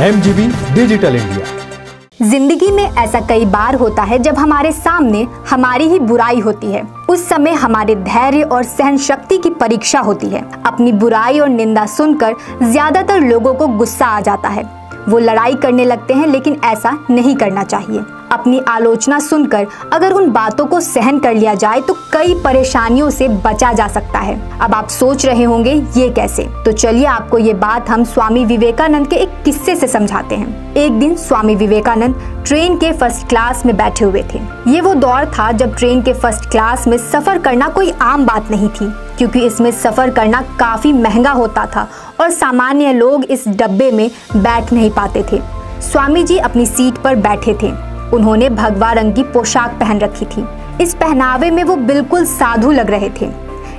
MGB digital India. जिंदगी में ऐसा कई बार होता है जब हमारे सामने हमारी ही बुराई होती है। उस समय हमारे धैर्य और सहन शक्ति की परीक्षा होती है। अपनी बुराई और निंदा सुनकर ज्यादातर लोगों को गुस्सा आ जाता है। वो लड़ाई करने लगते हैं, लेकिन ऐसा नहीं करना चाहिए। अपनी आलोचना सुनकर अगर उन बातों को सहन कर लिया जाए तो कई परेशानियों से बचा जा सकता है। अब आप सोच रहे होंगे ये कैसे? तो चलिए आपको ये बात हम स्वामी विवेकानंद के एक किस्से से समझाते हैं। एक दिन स्वामी विवेकानंद ट्रेन के फर्स्ट क्लास में बैठे हुए थे। ये वो दौर था जब ट्रेन के फर्स्ट क्लास में सफर करना कोई आम बात नहीं थी, क्योंकि इसमें सफर करना काफी महंगा होता था और सामान्य लोग इस डब्बे में बैठ नहीं पाते थे। स्वामी जी अपनी सीट पर बैठे थे। उन्होंने भगवा रंग की पोशाक पहन रखी थी। इस पहनावे में वो बिल्कुल साधु लग रहे थे।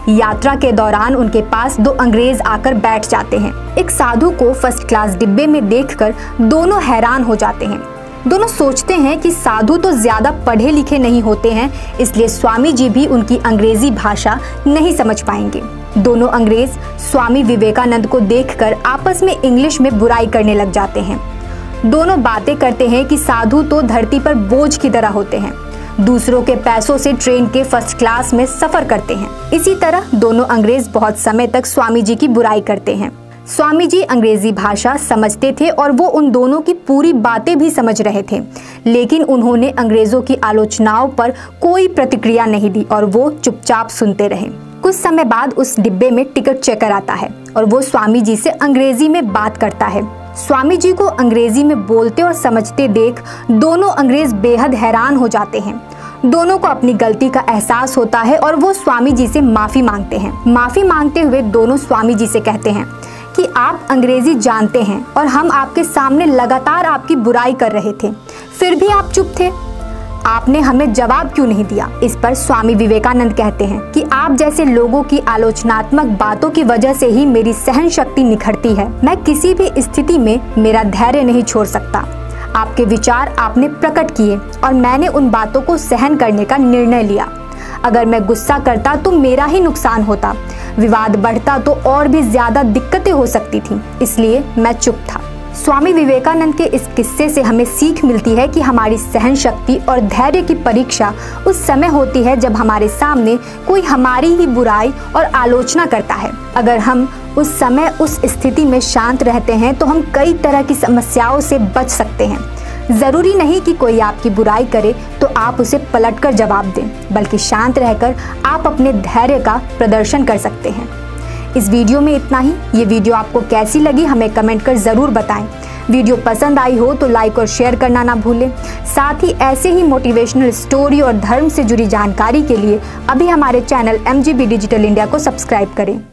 यात्रा के दौरान उनके पास दो अंग्रेज आकर बैठ जाते हैं। एक साधु को फर्स्ट क्लास डिब्बे में देखकर दोनों हैरान हो जाते हैं। दोनों सोचते हैं कि साधु तो ज्यादा पढ़े लिखे नहीं होते हैं, इसलिए स्वामी जी भी उनकी अंग्रेजी भाषा नहीं समझ पाएंगे। दोनों अंग्रेज स्वामी विवेकानंद को देखकर आपस में इंग्लिश में बुराई करने लग जाते हैं। दोनों बातें करते हैं कि साधु तो धरती पर बोझ की तरह होते हैं, दूसरों के पैसों से ट्रेन के फर्स्ट क्लास में सफर करते हैं। इसी तरह दोनों अंग्रेज बहुत समय तक स्वामी जी की बुराई करते हैं। स्वामी जी अंग्रेजी भाषा समझते थे और वो उन दोनों की पूरी बातें भी समझ रहे थे, लेकिन उन्होंने अंग्रेजों की आलोचनाओं पर कोई प्रतिक्रिया नहीं दी और वो चुपचाप सुनते रहे। कुछ समय बाद उस डिब्बे में टिकट चेकर आता है और वो स्वामी जी से अंग्रेजी में बात करता है। स्वामी जी को अंग्रेजी में बोलते और समझते देख दोनों अंग्रेज बेहद हैरान हो जाते हैं। दोनों को अपनी गलती का एहसास होता है और वो स्वामी जी से माफी मांगते हैं। माफी मांगते हुए दोनों स्वामी जी से कहते हैं कि आप अंग्रेजी जानते हैं और हम आपके सामने लगातार आपकी बुराई कर रहे थे, फिर भी आप चुप थे। आपने हमें जवाब क्यों नहीं दिया? इस पर स्वामी विवेकानंद कहते हैं कि आप जैसे लोगों की आलोचनात्मक बातों की वजह से ही मेरी सहन शक्ति निखरती है। मैं किसी भी स्थिति में मेरा धैर्य नहीं छोड़ सकता। आपके विचार आपने प्रकट किए और मैंने उन बातों को सहन करने का निर्णय लिया। अगर मैं गुस्सा करता तो मेरा ही नुकसान होता, विवाद बढ़ता तो और भी ज्यादा दिक्कतें हो सकती थी, इसलिए मैं चुप था। स्वामी विवेकानंद के इस किस्से से हमें सीख मिलती है कि हमारी सहन शक्ति और धैर्य की परीक्षा उस समय होती है जब हमारे सामने कोई हमारी ही बुराई और आलोचना करता है। अगर हम उस समय उस स्थिति में शांत रहते हैं तो हम कई तरह की समस्याओं से बच सकते हैं। जरूरी नहीं कि कोई आपकी बुराई करे तो आप उसे पलटकर जवाब दें, बल्कि शांत रहकर आप अपने धैर्य का प्रदर्शन कर सकते हैं। इस वीडियो में इतना ही। ये वीडियो आपको कैसी लगी हमें कमेंट कर जरूर बताएं। वीडियो पसंद आई हो तो लाइक और शेयर करना ना भूलें। साथ ही ऐसे ही मोटिवेशनल स्टोरी और धर्म से जुड़ी जानकारी के लिए अभी हमारे चैनल MGB डिजिटल इंडिया को सब्सक्राइब करें।